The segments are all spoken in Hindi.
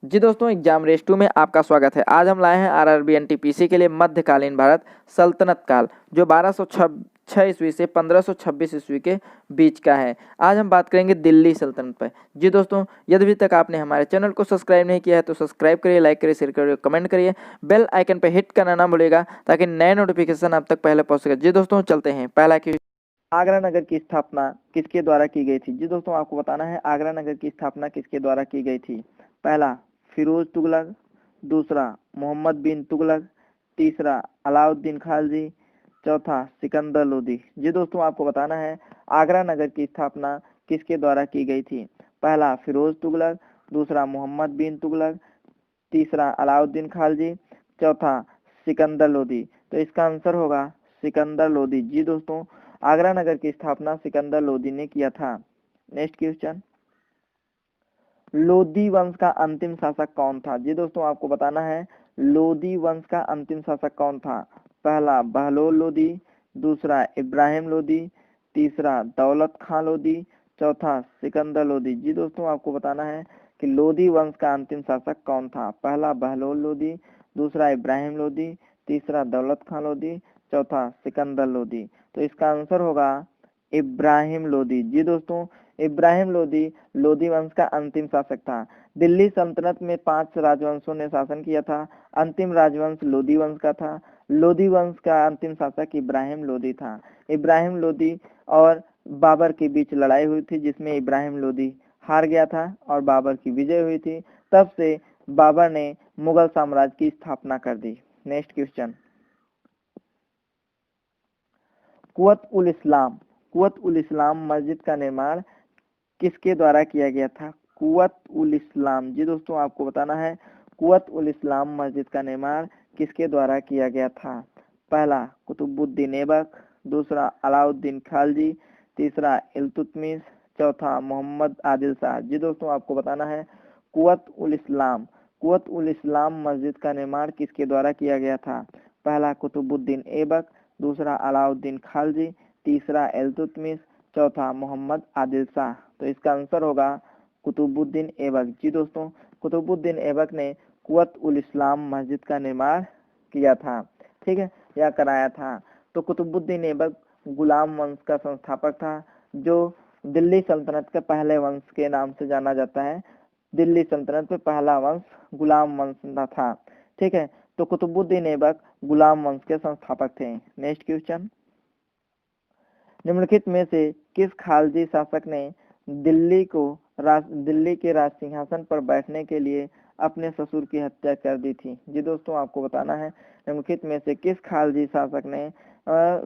जी दोस्तों, एग्जाम रेस 2 में आपका स्वागत है। आज हम लाए हैं आरआरबी एनटीपीसी के लिए मध्यकालीन भारत सल्तनत काल, जो 1206 ईस्वी से 1526 ईस्वी के बीच का है। आज हम बात करेंगे दिल्ली सल्तनत पर। जी दोस्तों, यदि अभी तक आपने हमारे चैनल को सब्सक्राइब नहीं किया है तो सब्सक्राइब करिए, लाइक करिए, शेयर करिए, कमेंट करिए, बेल आइकन पर हिट करना ना भूलिएगा ताकि नए नोटिफिकेशन आप तक पहले पहुंच सके। जी दोस्तों, चलते हैं। पहला क्वेश्चन, आगरा नगर की स्थापना किसके द्वारा की गई थी? जी दोस्तों, आपको बताना है आगरा नगर की स्थापना किसके द्वारा की गई थी। पहला फिरोज तुगलक, दूसरा मोहम्मद बिन तुगलक, तीसरा अलाउद्दीन खालजी, चौथा सिकंदर लोदी। जी दोस्तों, आपको बताना है आगरा नगर की स्थापना किसके द्वारा की गई थी। पहला फिरोज तुगलक, दूसरा मोहम्मद बिन तुगलक, तीसरा अलाउद्दीन खालजी, चौथा सिकंदर लोदी। तो इसका आंसर होगा सिकंदर लोदी। जी दोस्तों, आगरा नगर की स्थापना सिकंदर लोदी ने किया था। नेक्स्ट क्वेश्चन, लोदी वंश का अंतिम शासक कौन था? जी दोस्तों, आपको बताना है लोदी वंश का अंतिम शासक कौन था। पहला बहलोल लोदी, दूसरा इब्राहिम लोदी, तीसरा दौलत खां लोदी, चौथा सिकंदर लोदी। जी दोस्तों, आपको बताना है कि लोदी वंश का अंतिम शासक कौन था। पहला बहलोल लोदी, दूसरा इब्राहिम लोदी, तीसरा दौलत खां लोदी, चौथा सिकंदर लोदी। तो इसका आंसर होगा इब्राहिम लोदी। जी दोस्तों, इब्राहिम लोदी लोदी वंश का अंतिम शासक था। दिल्ली सल्तनत में 5 राजवंशों ने शासन किया था। अंतिम राजवंश लोदी वंश का था। लोदी वंश का अंतिम शासक इब्राहिम लोदी था। इब्राहिम लोदी और बाबर के बीच लड़ाई हुई थी, जिसमें इब्राहिम लोदी हार गया था और बाबर की विजय हुई थी। तब से बाबर ने मुगल साम्राज्य की स्थापना कर दी। नेक्स्ट क्वेश्चन, कुवत उल इस्लाम मस्जिद का निर्माण किसके द्वारा किया गया था? कुवत उल इस्लाम। जी दोस्तों, आपको बताना है कुवत उल इस्लाम मस्जिद का निर्माण किसके द्वारा किया गया था। पहला कुतुबुद्दीन ऐबक, दूसरा अलाउद्दीन खालजी, तीसरा इल्तुतमिश, चौथा मोहम्मद आदिल शाह। जी दोस्तों, आपको बताना है कुवत उल इस्लाम मस्जिद का निर्माण किसके द्वारा किया गया था। पहला कुतुबुद्दीन ऐबक, दूसरा अलाउद्दीन खालजी, तीसरा इल्तुतमिश, चौथा मोहम्मद आदिल शाह। तो इसका आंसर होगा कुतुबुद्दीन ऐबक। जी दोस्तों, कुतुबुद्दीन ऐबक ने कुवत उल इस्लाम मस्जिद का निर्माण किया था, ठीक है, या कराया था। तो कुतुबुद्दीन ऐबक गुलाम वंश का संस्थापक था, जो दिल्ली सल्तनत के पहले वंश के नाम से जाना जाता है। दिल्ली सल्तनत में पहला वंश गुलाम वंश था, ठीक है। तो कुतुबुद्दीन ऐबक गुलाम वंश के संस्थापक थे। नेक्स्ट क्वेश्चन, निम्नलिखित में से किस खालजी शासक ने दिल्ली के राज सिंहासन पर बैठने के लिए अपने ससुर की हत्या कर दी थी? जी दोस्तों, आपको बताना है निम्नलिखित में से किस खालजी शासक ने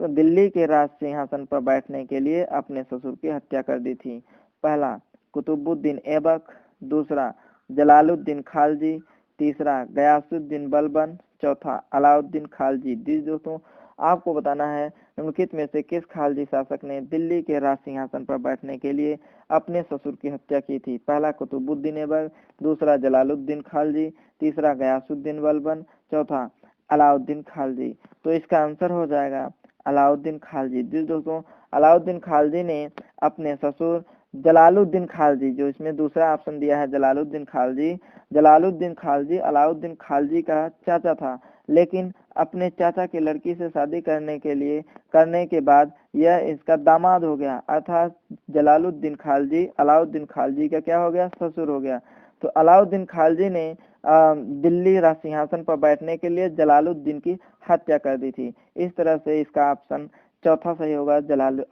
दिल्ली के राज सिंहासन पर बैठने के लिए अपने ससुर की हत्या कर दी थी। पहला कुतुबुद्दीन ऐबक, दूसरा जलालुद्दीन खालजी, तीसरा गयासुद्दीन बलबन, चौथा अलाउद्दीन खालजी। जी दोस्तों, आपको बताना है निम्नलिखित में से किस खालजी शासक ने दिल्ली के राज सिंहासन पर बैठने के लिए अपने ससुर की हत्या की थी। पहला कुतुबुद्दीन ऐबक, दूसरा जलालुद्दीन खालजी, तीसरा गयासुद्दीन बलबन, चौथा अलाउद्दीन खालजी। तो इसका आंसर हो जाएगा अलाउद्दीन खालजी। जी दोस्तों, अलाउद्दीन खालजी ने अपने ससुर जलालुद्दीन खालजी, जो इसमें दूसरा ऑप्शन दिया है जलालुद्दीन खालजी अलाउद्दीन खालजी का चाचा था, लेकिन अपने चाचा की लड़की से शादी करने के बाद यह इसका दामाद हो गया, अर्थात जलालुद्दीन खालजी अलाउद्दीन खालजी का क्या हो गया, ससुर हो गया। तो अलाउद्दीन खालजी ने दिल्ली राज सिंहासन पर बैठने के लिए जलालुद्दीन की हत्या कर दी थी। इस तरह से इसका ऑप्शन चौथा सही होगा,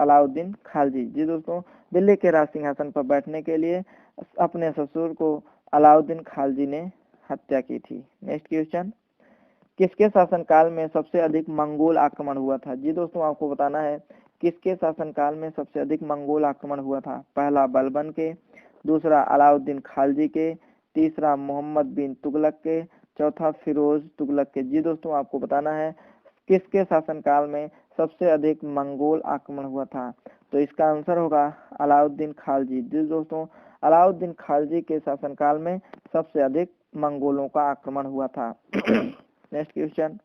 अलाउद्दीन खालजी। जी दोस्तों, दिल्ली के राज सिंहासन पर बैठने के लिए अपने ससुर को अलाउद्दीन खालजी ने हत्या की थी। नेक्स्ट क्वेश्चन, किसके शासनकाल में सबसे अधिक मंगोल आक्रमण हुआ था? जी दोस्तों, आपको बताना है किसके शासनकाल में सबसे अधिक मंगोल आक्रमण हुआ था। पहला बलबन के, दूसरा अलाउद्दीन खालजी के, तीसरा मोहम्मद बिन तुगलक के, चौथा फिरोज तुगलक के। जी दोस्तों, आपको बताना है किसके शासनकाल में सबसे अधिक मंगोल आक्रमण हुआ था। तो इसका आंसर होगा अलाउद्दीन खालजी। जी दोस्तों, अलाउद्दीन खालजी के शासनकाल में सबसे अधिक मंगोलों का आक्रमण हुआ था। नेक्स्ट क्वेश्चन,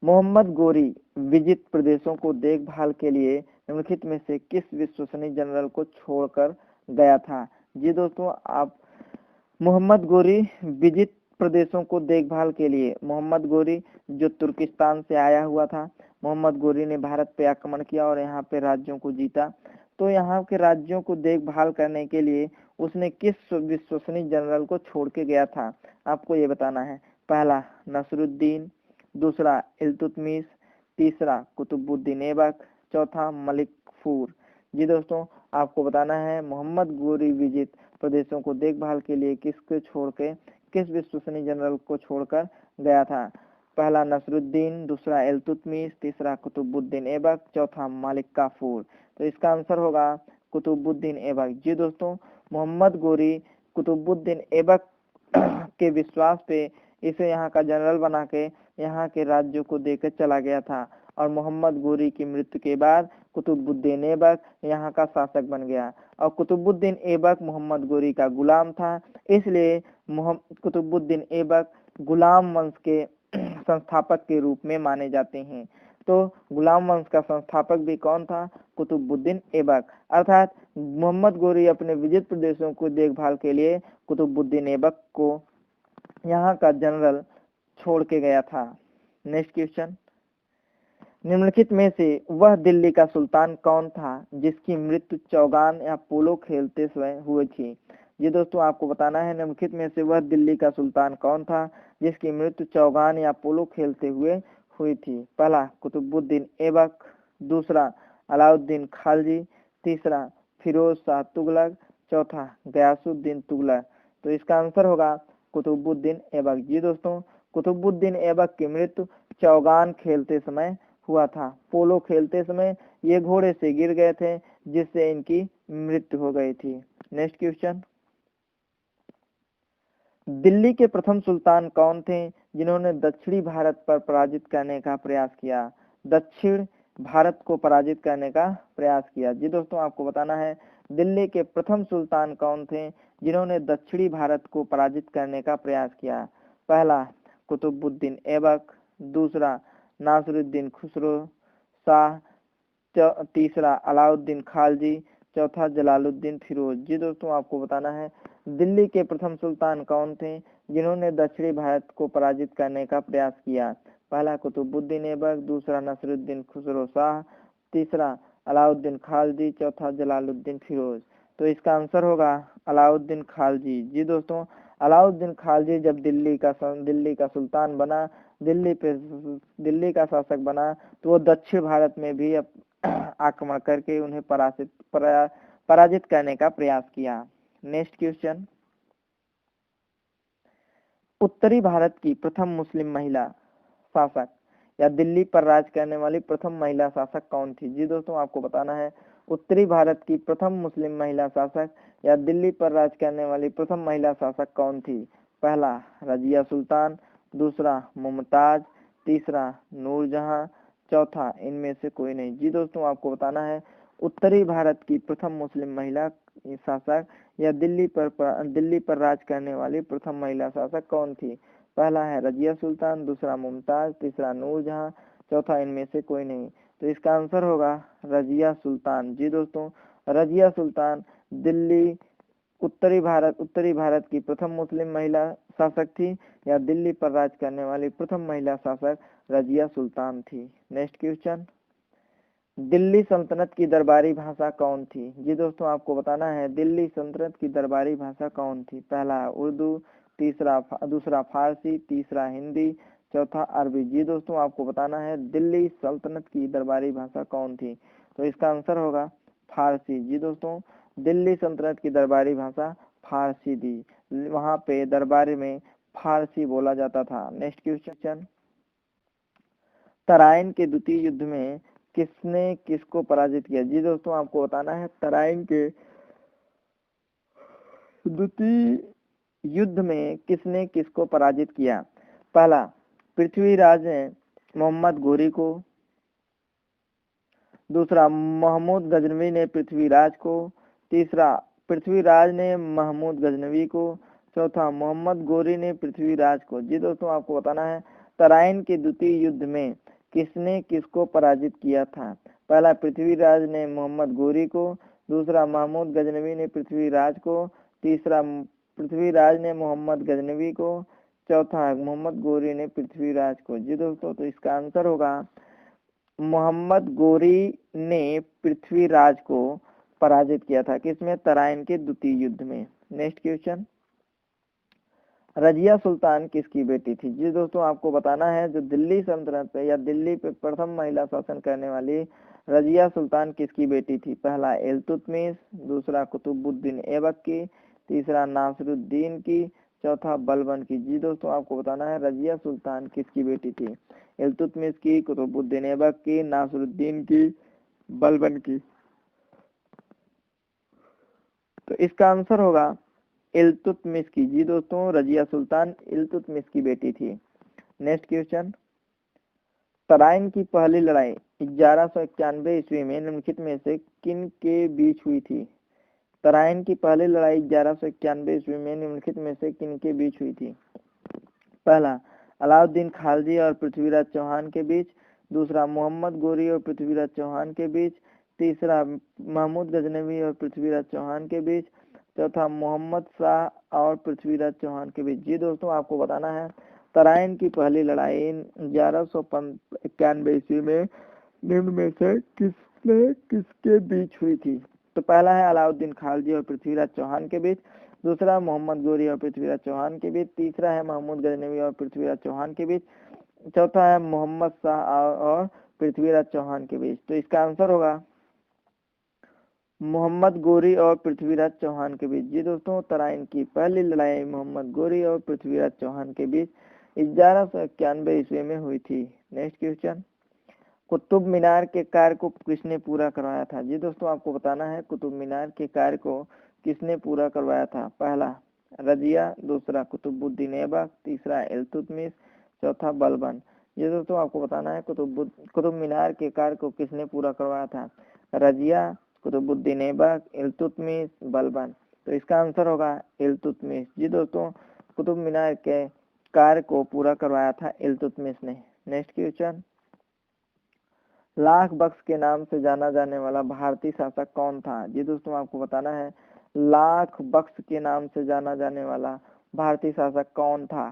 मोहम्मद गोरी विजित प्रदेशों को देखभाल के लिए निम्नलिखित में से किस विश्वसनीय जनरल को छोड़कर गया था? जी दोस्तों, आप मोहम्मद गोरी विजित प्रदेशों को देखभाल के लिए, मोहम्मद गोरी जो तुर्किस्तान से आया हुआ था, मोहम्मद गोरी ने भारत पे आक्रमण किया और यहाँ पे राज्यों को जीता। तो यहाँ के राज्यों को देखभाल करने के लिए उसने किस विश्वसनीय जनरल को छोड़ के गया था, आपको ये बताना है। पहला नसरुद्दीन, दूसरा इल्तुतमिश, तीसरा कुतुबुद्दीन ऐबक, चौथा मलिक फूर। जी दोस्तों, आपको बताना है मोहम्मद गोरी विजित प्रदेशों को देखभाल के लिए किसको छोड़ के, किस विश्वसनीय जनरल को छोड़कर गया था। पहला नसरुद्दीन, दूसरा इल्तुतमिश, तीसरा कुतुबुद्दीन ऐबक, चौथा मलिक काफूर। तो इसका आंसर होगा कुतुबुद्दीन ऐबक। जी दोस्तों, मोहम्मद गोरी कुतुबुद्दीन ऐबक के विश्वास पे इसे यहाँ का जनरल बना के यहाँ के राज्यों को देकर चला गया था और मोहम्मद गोरी की मृत्यु के बाद कुतुबुद्दीन ऐबक यहाँ का शासक बन गया। और कुतुबुद्दीन ऐबक मोहम्मद गोरी का गुलाम था, इसलिए कुतुबुद्दीन ऐबक गुलाम वंश के संस्थापक के रूप में माने जाते हैं। तो गुलाम वंश का संस्थापक भी कौन था? कुतुबुद्दीन ऐबक। अर्थात मोहम्मद गोरी अपने विजित प्रदेशों को देखभाल के लिए कुतुबुद्दीन ऐबक को यहाँ का जनरल छोड़ के गया था। नेक्स्ट क्वेश्चन, निम्नलिखित में से वह दिल्ली का सुल्तान कौन था जिसकी मृत्यु चौगान या पोलो खेलते समय हुई थी? ये दोस्तों आपको बताना है निम्नलिखित में से वह दिल्ली का सुल्तान कौन था जिसकी मृत्यु चौगान या पोलो खेलते हुए हुई थी? पहला कुतुबुद्दीन ऐबक, दूसरा अलाउद्दीन खालजी, तीसरा फिरोज शाह तुगलक, चौथा गयासुद्दीन तुगलक। तो इसका आंसर होगा कुतुबुद्दीन ऐबक। जी दोस्तों, कुतुबुद्दीन ऐबक की मृत्यु चौगान खेलते समय हुआ था। पोलो खेलते समय ये घोड़े से गिर गए थे जिससे इनकी मृत्यु हो गई थी। नेक्स्ट क्वेश्चन, दिल्ली के प्रथम सुल्तान कौन थे जिन्होंने दक्षिणी भारत पर पराजित करने का प्रयास किया? दक्षिण भारत को पराजित करने का प्रयास किया। जी दोस्तों, आपको बताना है दिल्ली के प्रथम सुल्तान कौन थे जिन्होंने दक्षिणी भारत को पराजित करने का प्रयास किया? पहला कुतुबुद्दीन ऐबक, दूसरा नासिरुद्दीन खुसरो शाह, तीसरा अलाउद्दीन खालजी, चौथा जलालुद्दीन फिरोज। जी दोस्तों, आपको बताना है दिल्ली के प्रथम सुल्तान कौन थे जिन्होंने दक्षिणी भारत को पराजित करने का प्रयास किया? पहला कुतुबुद्दीन ऐबक, दूसरा नसरुद्दीन खुसरो शाह, तीसरा अलाउद्दीन खालजी, चौथा जलालुद्दीन फिरोज। तो इसका आंसर होगा अलाउद्दीन खालजी। जी दोस्तों, अलाउद्दीन खालजी जब दिल्ली का सुल्तान बना, दिल्ली का शासक बना, तो वो दक्षिण भारत में भी आक्रमण करके उन्हें पराजित करने का प्रयास किया। नेक्स्ट क्वेश्चन, उत्तरी भारत की प्रथम मुस्लिम महिला शासक या दिल्ली पर राज करने वाली प्रथम महिला शासक कौन थी? जी दोस्तों, आपको बताना है उत्तरी भारत की प्रथम मुस्लिम महिला शासक या दिल्ली पर राज करने वाली प्रथम महिला शासक कौन थी? पहला रजिया सुल्तान, दूसरा मुमताज, तीसरा नूरजहां, चौथा इनमें से कोई नहीं। जी दोस्तों, आपको बताना है उत्तरी भारत की प्रथम मुस्लिम महिला शासक या दिल्ली पर राज करने वाली प्रथम महिला शासक कौन थी? पहला है रजिया सुल्तान, दूसरा मुमताज, तीसरा नूरजहां, चौथा इनमें से कोई नहीं। तो इसका आंसर होगा रजिया सुल्तान। जी दोस्तों, रजिया सुल्तान उत्तरी भारत की प्रथम मुस्लिम महिला शासक थी या दिल्ली पर राज करने वाली प्रथम महिला शासक रजिया सुल्तान थी। नेक्स्ट क्वेश्चन, दिल्ली सल्तनत की दरबारी भाषा कौन थी? जी दोस्तों, आपको बताना है दिल्ली सल्तनत की दरबारी भाषा कौन थी? पहला उर्दू, दूसरा फारसी, तीसरा हिंदी, चौथा अरबी। जी दोस्तों, आपको बताना है दिल्ली सल्तनत की दरबारी भाषा कौन थी? तो इसका आंसर होगा फारसी। जी दोस्तों, दिल्ली सल्तनत की दरबारी भाषा फारसी थी, वहां पे दरबार में फारसी बोला जाता था। नेक्स्ट क्वेश्चन, तराइन के द्वितीय युद्ध में किसने किसको पराजित किया? जी दोस्तों, आपको बताना है तराइन के द्वितीय युद्ध में किसने किसको पराजित किया? पहला पृथ्वीराज ने मोहम्मद गोरी को, दूसरा महमूद गजनवी ने पृथ्वीराज को, तीसरा पृथ्वीराज ने महमूद गजनवी को, चौथा मोहम्मद गोरी ने पृथ्वीराज को। जी दोस्तों, आपको बताना है तराइन के द्वितीय युद्ध में किसने किसको पराजित किया था? पहला पृथ्वीराज ने मोहम्मद गोरी को, दूसरा महमूद गजनवी ने पृथ्वीराज को, तीसरा पृथ्वीराज ने मोहम्मद गजनवी को, चौथा मोहम्मद गोरी ने पृथ्वीराज को। जी दोस्तों, तो इसका आंसर होगा मोहम्मद गोरी ने पृथ्वीराज को पराजित किया था। किसमें? तराइन के द्वितीय युद्ध में। नेक्स्ट क्वेश्चन, रजिया सुल्तान किसकी बेटी थी? जी दोस्तों, आपको बताना है जो दिल्ली सल्तनत पे या दिल्ली पे प्रथम महिला शासन करने वाली रजिया सुल्तान किसकी बेटी थी? पहला इल्तुतमिश, दूसरा कुतुबुद्दीन ऐबक की, तीसरा नासिरुद्दीन की, चौथा बलबन की। जी दोस्तों, आपको बताना है रजिया सुल्तान किसकी बेटी थी? इल्तुतमिश की, कुतुबुद्दीन ऐबक की, नासिरुद्दीन की, बलबन की। तो इसका आंसर होगा इल्तुतमिश की। जी दोस्तों, रजिया सुल्तान इल्तुतमिश की बेटी थी। नेक्स्ट क्वेश्चन, तराइन की पहली लड़ाई 1191 ईस्वी में निम्नलिखित में से किन के बीच हुई थी? तराइन की पहली लड़ाई 1191 ईस्वी में निम्नलिखित में से किन के बीच हुई थी? पहला अलाउद्दीन खालजी और पृथ्वीराज चौहान के बीच, दूसरा मोहम्मद गोरी और पृथ्वीराज चौहान के बीच, तीसरा महमूद गजनवी और पृथ्वीराज चौहान के बीच, चौथा मोहम्मद शाह और पृथ्वीराज चौहान के बीच। जी दोस्तों, आपको बताना है तराइन की पहली लड़ाई 1191 ईस्वी में निम्न में से किसके बीच हुई थी? तो पहला है अलाउद्दीन खालजी और पृथ्वीराज चौहान के बीच, दूसरा मोहम्मद गोरी और पृथ्वीराज चौहान के बीच, तीसरा है महमूद गजनवी और पृथ्वीराज चौहान के बीच, चौथा है मोहम्मद शाह और पृथ्वीराज चौहान के बीच। तो इसका आंसर होगा मोहम्मद गोरी और पृथ्वीराज चौहान के बीच। जी दोस्तों, तराइन की पहली लड़ाई मोहम्मद गोरी और पृथ्वीराज चौहान के बीच 1191 ईस्वी में हुई थी। नेक्स्ट क्वेश्चन, कुतुब मीनार के कार्य को किसने पूरा करवाया था? जी दोस्तों, आपको बताना है कुतुब मीनार के कार्य को किसने पूरा करवाया था? पहला रजिया, दूसरा कुतुबुद्दीन ऐबक, तीसरा इल्तुतमिश, चौथा बलबन। ये दोस्तों, आपको बताना है कुतुब मीनार के कार्य को किसने पूरा करवाया था? रजिया, कुतुबुद्दीन ऐबक, इल्तुतमिश, बलबन। तो इसका आंसर होगा इल्तुतमिश। जी दोस्तों, कुतुब मीनार के कार्य को पूरा करवाया था इल्तुतमिश ने। नेक्स्ट क्वेश्चन, लाख बख्श के नाम से जाना जाने वाला भारतीय शासक कौन था? जी दोस्तों, आपको बताना है लाख बख्श के नाम से जाना जाने वाला भारतीय शासक कौन था?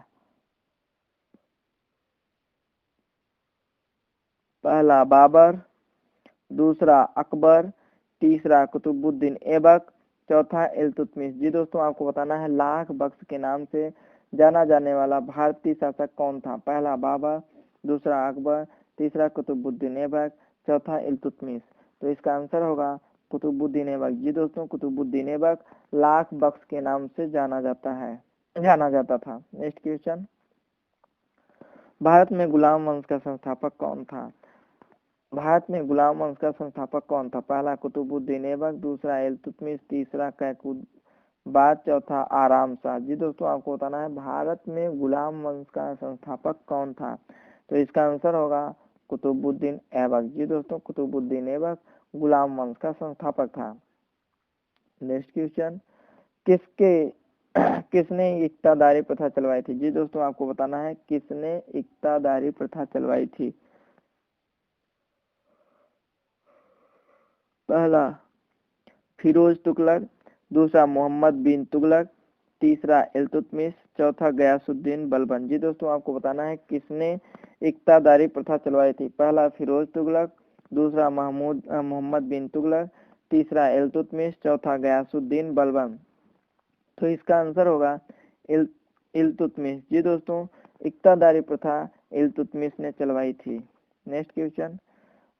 पहला बाबर, दूसरा अकबर, तीसरा कुतुबुद्दीन ऐबक, चौथा इल्तुतमिश। जी दोस्तों, आपको बताना है लाख बख्श के नाम से जाना जाने वाला भारतीय शासक कौन था? पहला बाबर, दूसरा अकबर, तीसरा कुतुबुद्दीन ऐबक, चौथा इल्तुतमिश। तो इसका आंसर होगा कुतुबुद्दीन ऐबक। जी दोस्तों, कुतुबुद्दीन ऐबक लाख बख्श के नाम से जाना जाता था। नेक्स्ट क्वेश्चन, भारत में गुलाम वंश का संस्थापक कौन था? भारत में गुलाम वंश का संस्थापक कौन था? पहला कुतुबुद्दीन ऐबक, दूसरा इल्तुतमिश, तीसरा कैकुबाद, चौथा आराम शाह। जी दोस्तों, आपको बताना है भारत में गुलाम वंश का संस्थापक कौन था? तो इसका आंसर होगा कुतुबुद्दीन ऐबक। जी दोस्तों, कुतुबुद्दीन ऐबक गुलाम वंश का संस्थापक था। नेक्स्ट क्वेश्चन, किसने इक्तादारी प्रथा चलवाई थी? जी दोस्तों, आपको बताना है किसने इक्तादारी प्रथा चलवाई थी? पहला फिरोज तुगलक, दूसरा मोहम्मद बिन तुगलक, तीसरा इल्तुतमिश, चौथा गयासुद्दीन बलबन। जी दोस्तों, आपको बताना है किसने इक्तादारी प्रथा चलवाई थी? पहला फिरोज तुगलक, दूसरा मोहम्मद बिन तुगलक, तीसरा इल्तुतमिश, चौथा गयासुद्दीन बलबन। तो इसका आंसर होगा इल्तुतमिश। जी दोस्तों, इक्तादारी प्रथा इल्तुतमिश ने चलवाई थी। नेक्स्ट क्वेश्चन,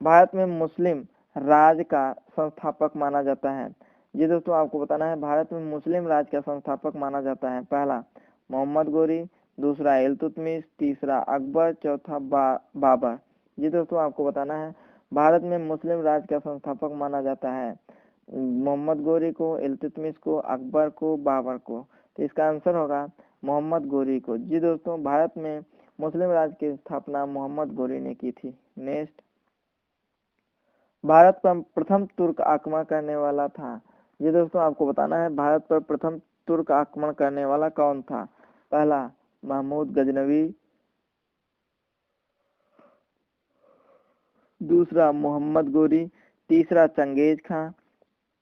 भारत में मुस्लिम राज का संस्थापक माना जाता है? जी दोस्तों, आपको बताना है भारत में मुस्लिम राज का संस्थापक माना जाता है। पहला मोहम्मद गोरी, दूसरा इल्तुतमिश, तीसरा अकबर, चौथा बाबर। जी दोस्तों, आपको बताना है भारत में मुस्लिम राज का संस्थापक माना जाता है मोहम्मद गोरी को, इल्तुतमिश को, अकबर को, बाबर को। तो इसका आंसर होगा मोहम्मद गोरी को। जी दोस्तों, भारत में मुस्लिम राज की स्थापना मोहम्मद गोरी ने की थी। नेक्स्ट, भारत पर प्रथम तुर्क आक्रमण करने वाला था? ये दोस्तों, आपको बताना है भारत पर प्रथम तुर्क आक्रमण करने वाला कौन था? पहला महमूद गजनवी, दूसरा मोहम्मद गोरी, तीसरा चंगेज खां,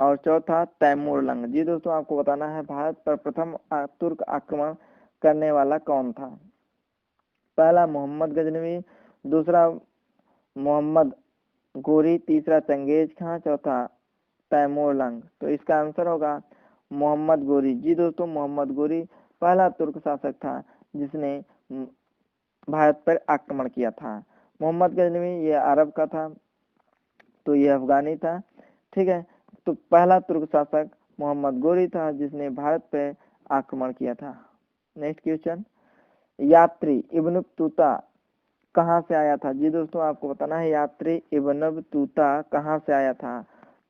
और चौथा तैमूरलंग। जी दोस्तों आपको बताना है भारत पर प्रथम तुर्क आक्रमण करने वाला कौन था। पहला मोहम्मद गजनवी, दूसरा मोहम्मद गोरी, तीसरा चंगेज खां, चौथा तैमूरलंग। तो इसका आंसर होगा मोहम्मद गोरी। जी दोस्तों मोहम्मद गोरी पहला तुर्क शासक था जिसने भारत पर आक्रमण किया था। मोहम्मद गजनवी ये अरब का था, तो ये अफगानी था। ठीक है, तो पहला तुर्क शासक मोहम्मद गोरी था जिसने भारत पर आक्रमण किया था। नेक्स्ट क्वेश्चन, यात्री इब्न बतूता कहाँ से आया था। जी दोस्तों आपको बताना है यात्री इब्न बतूता कहाँ से आया था।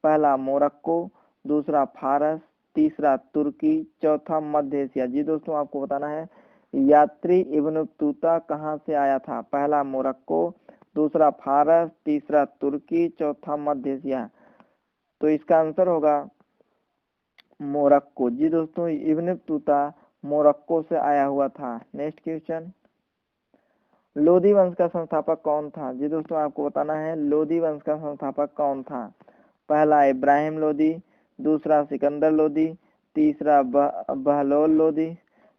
पहला मोरक्को, दूसरा फारस, तीसरा तुर्की, चौथा मध्य एशिया। जी दोस्तों आपको बताना है यात्री इब्न बतूता कहाँ से आया था। पहला मोरक्को, दूसरा फारस, तीसरा तुर्की, चौथा मध्य एशिया। तो इसका आंसर होगा मोरक्को। जी दोस्तों इब्न बतूता मोरक्को से आया हुआ था। नेक्स्ट क्वेश्चन, लोदी वंश का संस्थापक कौन था। जी दोस्तों आपको बताना है लोदी वंश का संस्थापक कौन था। पहला इब्राहिम लोदी, दूसरा सिकंदर लोदी, तीसरा बहलोल लोदी,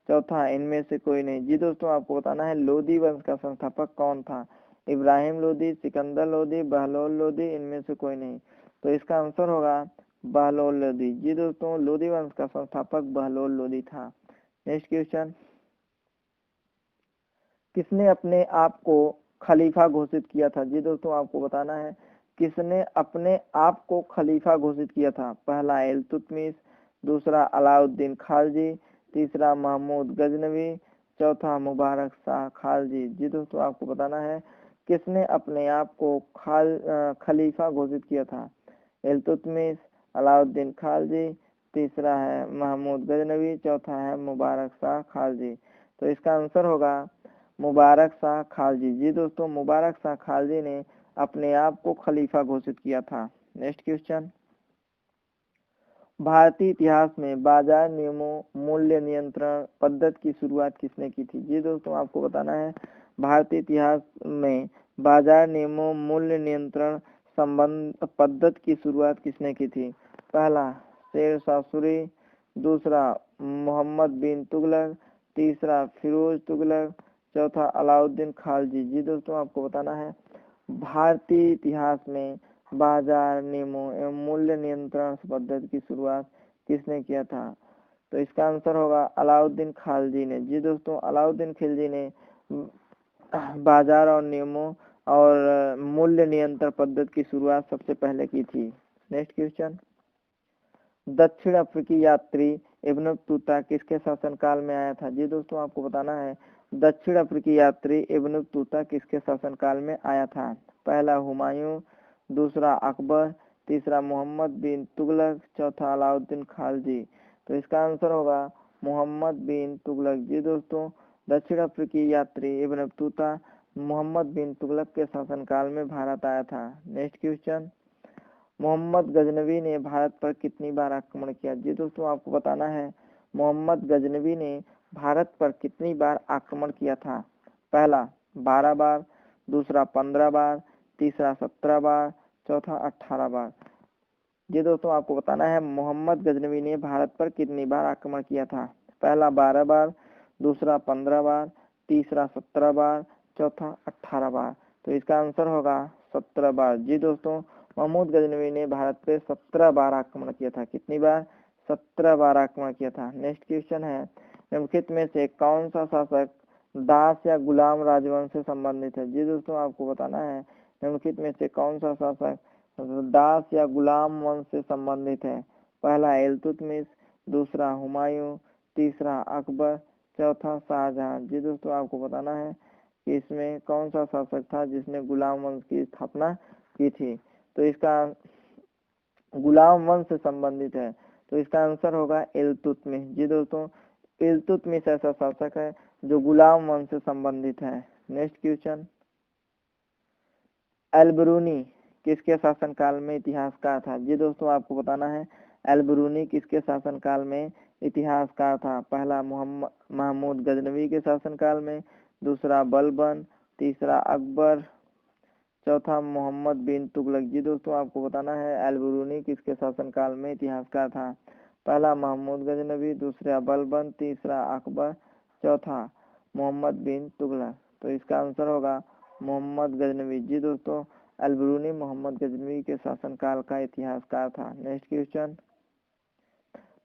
चौथा इनमें से कोई नहीं। जी दोस्तों आपको बताना है लोदी वंश का संस्थापक कौन था। इब्राहिम लोदी, सिकंदर लोदी, बहलोल लोदी, इनमें से कोई नहीं। तो इसका आंसर होगा बहलोल लोदी। जी दोस्तों लोदी वंश का संस्थापक बहलोल लोदी था। नेक्स्ट क्वेश्चन, किसने अपने आप को खलीफा घोषित किया था। जी दोस्तों आपको बताना है किसने अपने आप को खलीफा घोषित किया था। पहला इल्तुतमिश, दूसरा अलाउद्दीन खालजी, तीसरा महमूद गजनवी, चौथा मुबारक शाह खालजी। जी दोस्तों आपको बताना है किसने अपने आप को खलीफा घोषित किया था। इल्तुतमिश, अलाउद्दीन खालजी, तीसरा है महमूद गजनवी, चौथा है मुबारक शाह खालजी। तो इसका आंसर होगा मुबारक शाह खालजी। जी दोस्तों मुबारक शाह खालजी ने अपने आप को खलीफा घोषित किया था। नेक्स्ट क्वेश्चन, भारतीय इतिहास में बाजार नियमों मूल्य नियंत्रण पद्धति की शुरुआत किसने की थी। जी दोस्तों आपको बताना है भारतीय इतिहास में बाजार नियमों मूल्य नियंत्रण संबंध पद्धति की शुरुआत किसने की थी। पहला शेर शाह सूरी, दूसरा मोहम्मद बिन तुगलक, तीसरा फिरोज तुगलक, चौथा अलाउद्दीन खालजी। जी दोस्तों आपको बताना है भारतीय इतिहास में बाजार नियमों एवं मूल्य नियंत्रण पद्धति की शुरुआत किसने किया था। तो इसका आंसर होगा अलाउद्दीन खालजी ने। जी दोस्तों अलाउद्दीन खिलजी ने बाजार और नियमों और मूल्य नियंत्रण पद्धति की शुरुआत सबसे पहले की थी। नेक्स्ट क्वेश्चन, दक्षिण अफ्रीकी यात्री इब्न बतूता किसके शासनकाल में आया था। जी दोस्तों आपको बताना है दक्षिण अफ्रीकी यात्री इब्न बतूता किसके शासनकाल में आया था। पहला हुमायूं, दूसरा अकबर, तीसरा मोहम्मद बिन तुगलक, चौथा अलाउद्दीन खालजी। तो इसका आंसर होगा मोहम्मद बिन तुगलक। जी दोस्तों दक्षिण अफ्रीकी यात्री इब्न बतूता मोहम्मद बिन तुगलक के शासनकाल में भारत आया था। नेक्स्ट क्वेश्चन, मोहम्मद गजनवी ने भारत पर कितनी बार आक्रमण किया। जी दोस्तों आपको बताना है मोहम्मद गजनवी ने भारत पर कितनी बार आक्रमण किया था। पहला 12 बार, दूसरा 15 बार, तीसरा 17 बार, चौथा 18 बार। जी दोस्तों आपको बताना है मोहम्मद गजनवी ने भारत पर कितनी बार आक्रमण किया था। पहला 12 बार, दूसरा 15 बार, तीसरा 17 बार, चौथा 18 बार। तो इसका आंसर होगा 17 बार। जी दोस्तों महमूद गजनवी ने भारत पे 17 बार आक्रमण किया था। कितनी बार? 17 बार आक्रमण किया था। नेक्स्ट क्वेश्चन है निम्नलिखित में से कौन सा शासक दास या गुलाम राजवंश से संबंधित है। जी दोस्तों आपको बताना है निम्नलिखित में से कौन सा शासक दास या गुलाम वंश से संबंधित है। पहला इल्तुतमिश, दूसरा हुमायूं, तीसरा अकबर, चौथा शाहजहां। जी दोस्तों आपको बताना है कि इसमें कौन सा शासक था जिसने गुलाम वंश की स्थापना की थी। तो इसका गुलाम वंश से संबंधित है, तो इसका आंसर होगा इल्तुतमिश। जी दोस्तों इल्तुतमिश ऐसा शासक है जो गुलाम वंश से संबंधित है। नेक्स्ट क्वेश्चन, अल-बिरूनी किसके शासनकाल में इतिहासकार था। जी दोस्तों आपको बताना है अल-बिरूनी किसके शासनकाल में इतिहासकार था। पहला महमूद गजनवी के शासनकाल में, दूसरा बलबन, तीसरा अकबर, चौथा मोहम्मद बिन तुगलक। जी दोस्तों आपको बताना है अल-बिरूनी किसके शासनकाल में इतिहासकार था? पहला महमूद गजनवी, दूसरा बलबन, तीसरा अकबर, चौथा मोहम्मद बिन तुगलक। तो इसका आंसर होगा मोहम्मद गजनवी। जी दोस्तों अल-बिरूनी मोहम्मद गजनवी के शासनकाल का इतिहासकार था। नेक्स्ट क्वेश्चन,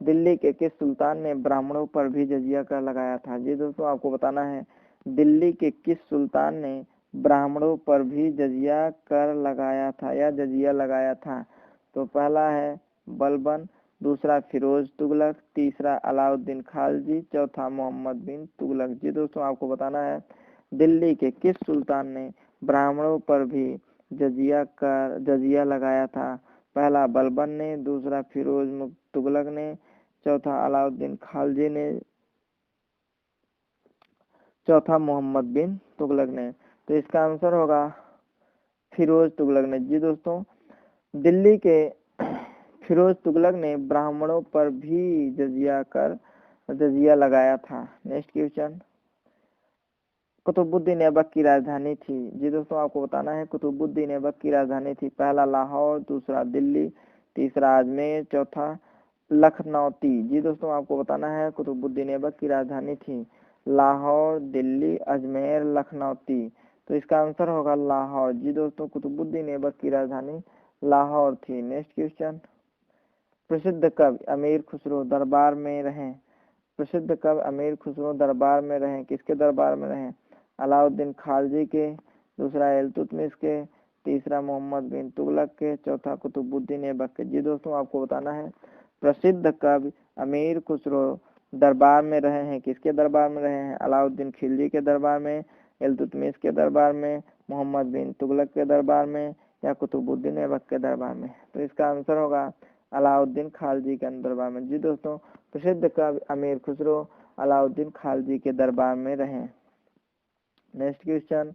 दिल्ली के किस सुल्तान ने ब्राह्मणों पर भी जजिया कर लगाया था? जी दोस्तों आपको बताना है दिल्ली के किस सुल्तान ने ब्राह्मणों पर भी जजिया कर लगाया था या जजिया लगाया था? तो पहला है बलबन, दूसरा फिरोज तुगलक, तीसरा अलाउद्दीन खालजी, चौथा मोहम्मद बिन तुगलक। जी दोस्तों आपको बताना है दिल्ली के किस सुल्तान ने ब्राह्मणों पर भी जजिया लगाया था? पहला बलबन ने, दूसरा फिरोज तुगलक ने, चौथा अलाउद्दीन खालजी ने, चौथा मोहम्मद बिन तुगलक ने। तो इसका आंसर होगा फिरोज तुगलक ने। जी दोस्तों दिल्ली के फिरोज तुगलक ने ब्राह्मणों पर भी जजिया लगाया था। नेक्स्ट क्वेश्चन, कुतुबुद्दीन ऐबक की राजधानी थी? जी दोस्तों आपको बताना है कुतुबुद्दीन ऐबक की राजधानी थी। पहला लाहौर, दूसरा दिल्ली, तीसरा अजमेर, चौथा लखनौती। जी दोस्तों आपको बताना है कुतुबुद्दीन ऐबक की राजधानी थी लाहौर, दिल्ली, अजमेर, लखनौती। तो इसका आंसर होगा लाहौर। जी दोस्तों कुतुबुद्दीन ऐबक की राजधानी लाहौर थी। नेक्स्ट क्वेश्चन, प्रसिद्ध कवि अमीर खुसरो दरबार में रहे? प्रसिद्ध कवि अमीर खुसरो दरबार में रहे, किसके दरबार में रहे? अलाउद्दीन खालजी के, दूसरा इल्तुतमिश के, तीसरा मोहम्मद बिन तुगलक के, चौथा कुतुबुद्दीन ऐबक के। जी दोस्तों आपको बताना है प्रसिद्ध कवि अमीर खुसरो दरबार में रहे हैं, किसके दरबार में रहे हैं? अलाउद्दीन खिलजी के दरबार में, इल्तुतमिश के दरबार में, मोहम्मद बिन तुगलक के दरबार में या कुतुबुद्दीन ऐबक के दरबार में? तो इसका आंसर होगा अलाउद्दीन खालजी के दरबार में। जी दोस्तों प्रसिद्ध कवि अमीर खुसरो अलाउद्दीन खालजी के दरबार में रहे। नेक्स्ट क्वेश्चन,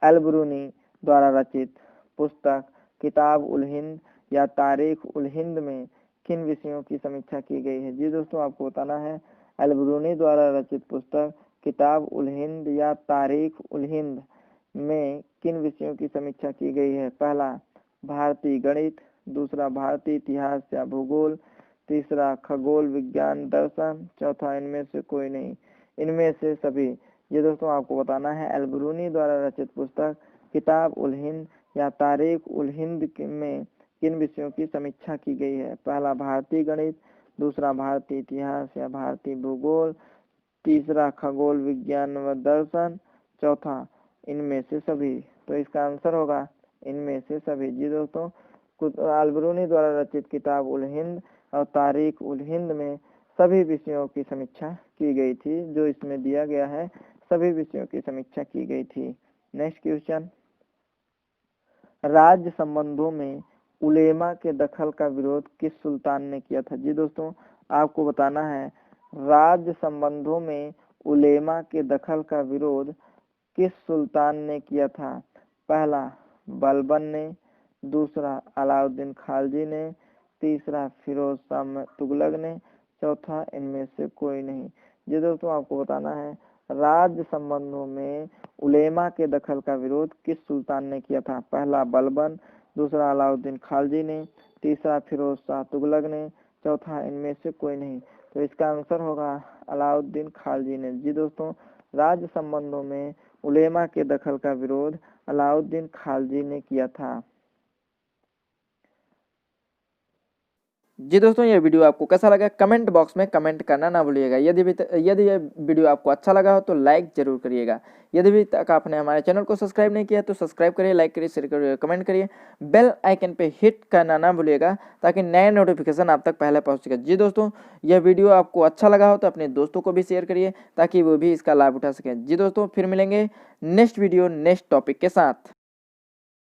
अल-बिरूनी द्वारा रचित पुस्तक किताब उल हिंद या तारीख उल हिंद में किन विषयों की समीक्षा की गई है? जी दोस्तों आपको बताना है अल-बिरूनी द्वारा रचित पुस्तक किताब उल हिंद या तारीख उल हिंद में किन विषयों की समीक्षा की गई है? पहला भारतीय गणित, दूसरा भारतीय इतिहास या भूगोल, तीसरा खगोल विज्ञान दर्शन, चौथा इनमें से कोई नहीं, इनमें से सभी। ये दोस्तों आपको बताना है अल-बिरूनी द्वारा रचित पुस्तक किताब उल हिंद या तारीख उल हिंद में किन विषयों की समीक्षा की गई है? पहला भारतीय गणित, दूसरा भारतीय इतिहास या भारतीय भूगोल, तीसरा खगोल विज्ञान व दर्शन, चौथा इनमें से सभी। तो इसका आंसर होगा इनमें से सभी। जी दोस्तों अल-बिरूनी द्वारा रचित किताब उल हिंद और तारीख उल हिंद में सभी विषयों की समीक्षा की गई थी, जो इसमें दिया गया है सभी विषयों की समीक्षा की गई थी। नेक्स्ट क्वेश्चन, राज्य संबंधों में उलेमा के दखल का विरोध किस सुल्तान ने किया था? जी दोस्तों आपको बताना है राज्य संबंधों में उलेमा के दखल का विरोध किस सुल्तान ने किया था? पहला बलबन ने, दूसरा अलाउद्दीन खालजी ने, तीसरा फिरोज शाह तुगलक ने, चौथा इनमें से कोई नहीं। जी दोस्तों आपको बताना है राज्य संबंधों में उलेमा के दखल का विरोध किस सुल्तान ने किया था? पहला बलबन, दूसरा अलाउद्दीन खालजी ने, तीसरा फिरोज शाह तुगलक ने, चौथा इनमें से कोई नहीं। तो इसका आंसर होगा अलाउद्दीन खालजी ने। जी दोस्तों राज्य संबंधों में उलेमा के दखल का विरोध अलाउद्दीन खालजी ने किया था। जी दोस्तों ये वीडियो आपको कैसा लगा कमेंट बॉक्स में कमेंट करना ना भूलिएगा। यदि ये वीडियो आपको अच्छा लगा हो तो लाइक जरूर करिएगा। यदि अभी तक आपने हमारे चैनल को सब्सक्राइब नहीं किया तो सब्सक्राइब करिए, लाइक करिए, शेयर करिए, कमेंट करिए, बेल आइकन पे हिट करना ना भूलिएगा ताकि नए नोटिफिकेशन आप तक पहले पहुँच सके। जी दोस्तों यह वीडियो आपको अच्छा लगा हो तो अपने दोस्तों को भी शेयर करिए ताकि वो भी इसका लाभ उठा सकें। जी दोस्तों फिर मिलेंगे नेक्स्ट वीडियो नेक्स्ट टॉपिक के साथ।